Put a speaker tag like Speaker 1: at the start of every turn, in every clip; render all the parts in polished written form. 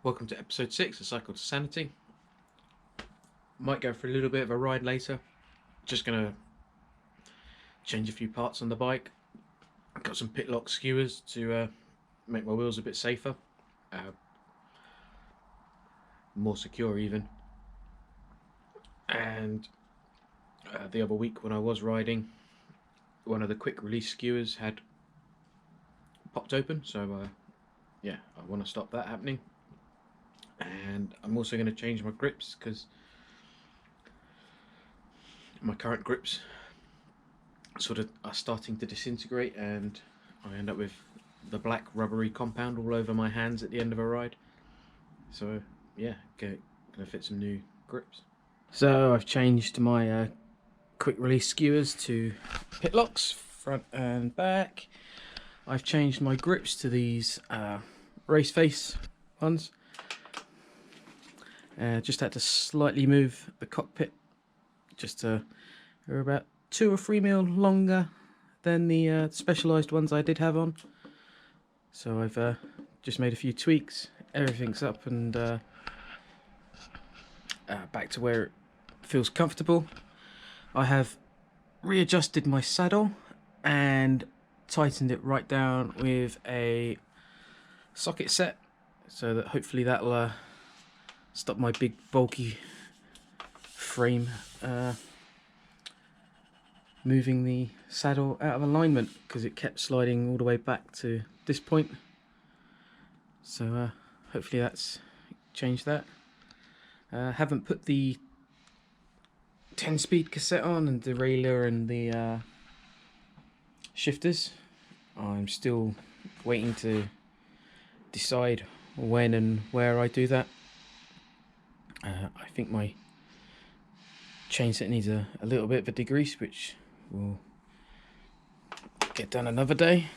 Speaker 1: Welcome to episode 6 of Cycle to Sanity. Might go for a little bit of a ride later. Just going to change a few parts on the bike. I've got some pit lock skewers to make my wheels a bit safer. More secure even. And the other week when I was riding, one of the quick release skewers had popped open. So yeah, I want to stop that happening. And I'm also going to change my grips because my current grips sort of are starting to disintegrate, and I end up with the black rubbery compound all over my hands at the end of a ride. So yeah, gonna fit some new grips. So I've changed my quick release skewers to pit locks, front and back. I've changed my grips to these race face ones. Just had to slightly move the cockpit, just they're about 2 or 3 mil longer than the specialised ones I did have on. So I've just made a few tweaks. Everything's up and back to where it feels comfortable. I have readjusted my saddle and tightened it right down with a socket set, so that hopefully that'll stop my big bulky frame moving the saddle out of alignment, because it kept sliding all the way back to this point. So hopefully that's changed that. Haven't put the 10-speed cassette on and derailleur and the shifters. I'm still waiting to decide when and where I do that. I think my chainset needs a little bit of a degrease, which will get done another day.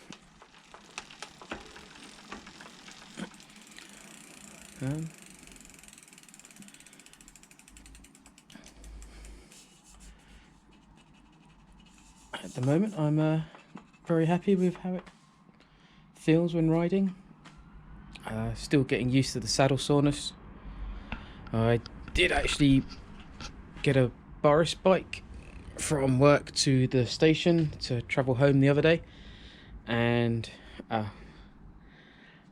Speaker 1: At the moment I'm very happy with how it feels when riding. Still getting used to the saddle soreness. I did actually get a Boris bike from work to the station to travel home the other day, and as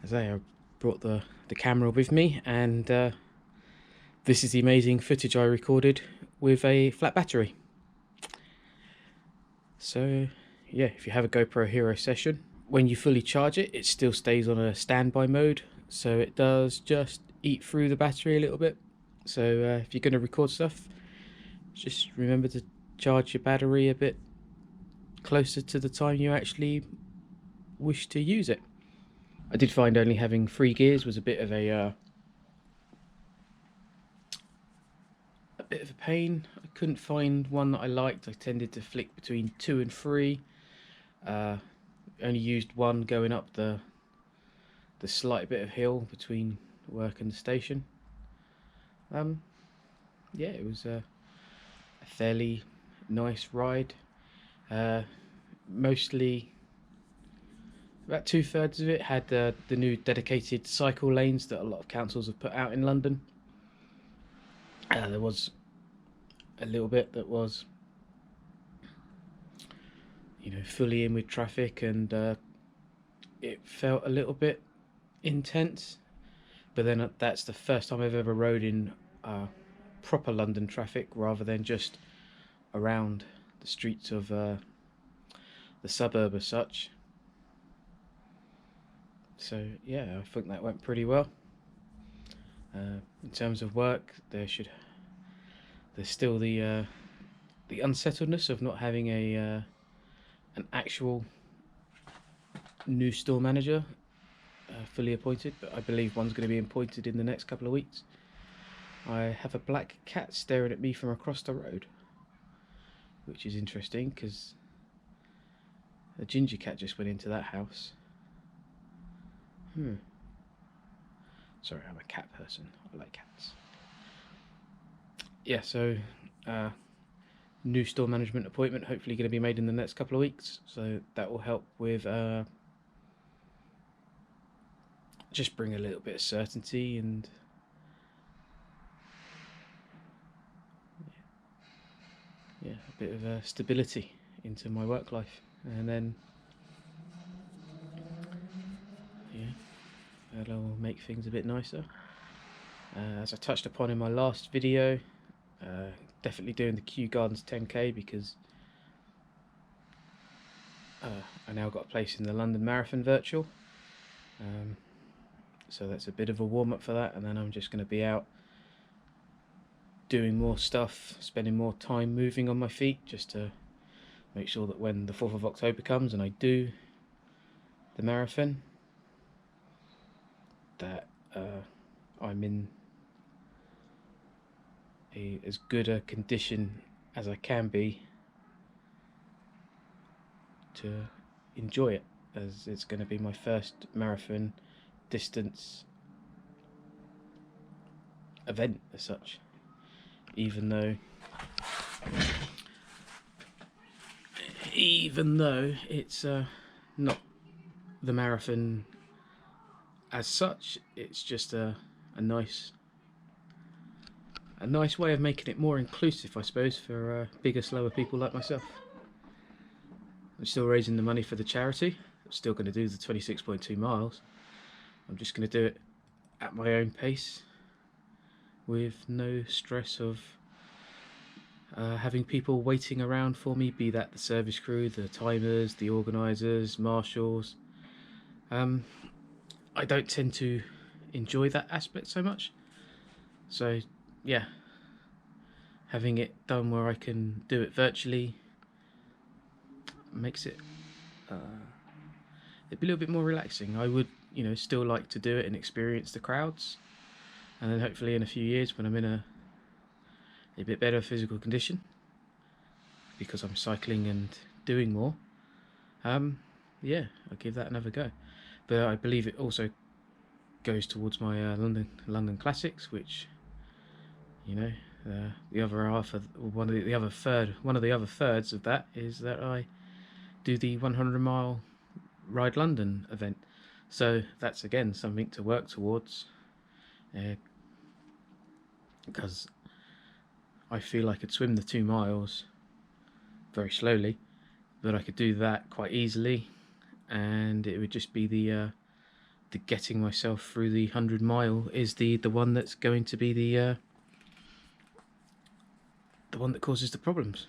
Speaker 1: I say, I brought the camera with me, and this is the amazing footage I recorded with a flat battery. So yeah, if you have a GoPro Hero session, when you fully charge it, it still stays on a standby mode, so it does just eat through the battery a little bit. So if you're going to record stuff, just remember to charge your battery a bit closer to the time you actually wish to use it. I did find only having 3 gears was a bit of a pain. I couldn't find one that I liked. I tended to flick between 2 and 3. Only used one going up the slight bit of hill between work and the station. Yeah, it was a fairly nice ride. Mostly about 2/3 of it had the new dedicated cycle lanes that a lot of councils have put out in London. There was a little bit that was, you know, fully in with traffic, and it felt a little bit intense. But then that's the first time I've ever rode in proper London traffic rather than just around the streets of the suburb as such. So yeah, I think that went pretty well. In terms of work, there's still the unsettledness of not having an actual new store manager fully appointed, but I believe one's going to be appointed in the next couple of weeks. I have a black cat staring at me from across the road, which is interesting because a ginger cat just went into that house. Sorry, I'm a cat person. I like cats. Yeah, so new store management appointment hopefully going to be made in the next couple of weeks, so that will help with just bring a little bit of certainty and yeah, a bit of stability into my work life, and then yeah, that'll make things a bit nicer. As I touched upon in my last video, definitely doing the Kew Gardens 10k because I now got a place in the London Marathon Virtual, so that's a bit of a warm-up for that, and then I'm just going to be out doing more stuff, spending more time moving on my feet, just to make sure that when the 4th of October comes and I do the marathon, that I'm in as good a condition as I can be to enjoy it, as it's going to be my first marathon distance event as such, even though it's not the marathon as such. It's just a nice way of making it more inclusive, I suppose, for bigger, slower people like myself. I'm still raising the money for the charity. I'm still going to do the 26.2 miles. I'm just going to do it at my own pace, with no stress of having people waiting around for me, be that the service crew, the timers, the organisers, marshals. I don't tend to enjoy that aspect so much, so yeah, having it done where I can do it virtually makes it it'd be a little bit more relaxing. I would, still like to do it and experience the crowds, and then hopefully in a few years when I'm in a bit better physical condition, because I'm cycling and doing more, yeah, I'll give that another go. But I believe it also goes towards my London Classics, which, the other half of one of the other thirds of that is that I do the 100-mile Ride London event. So that's again something to work towards, because I feel I could swim the 2 miles very slowly, but I could do that quite easily, and it would just be the getting myself through the 100-mile is the one that's going to be the one that causes the problems.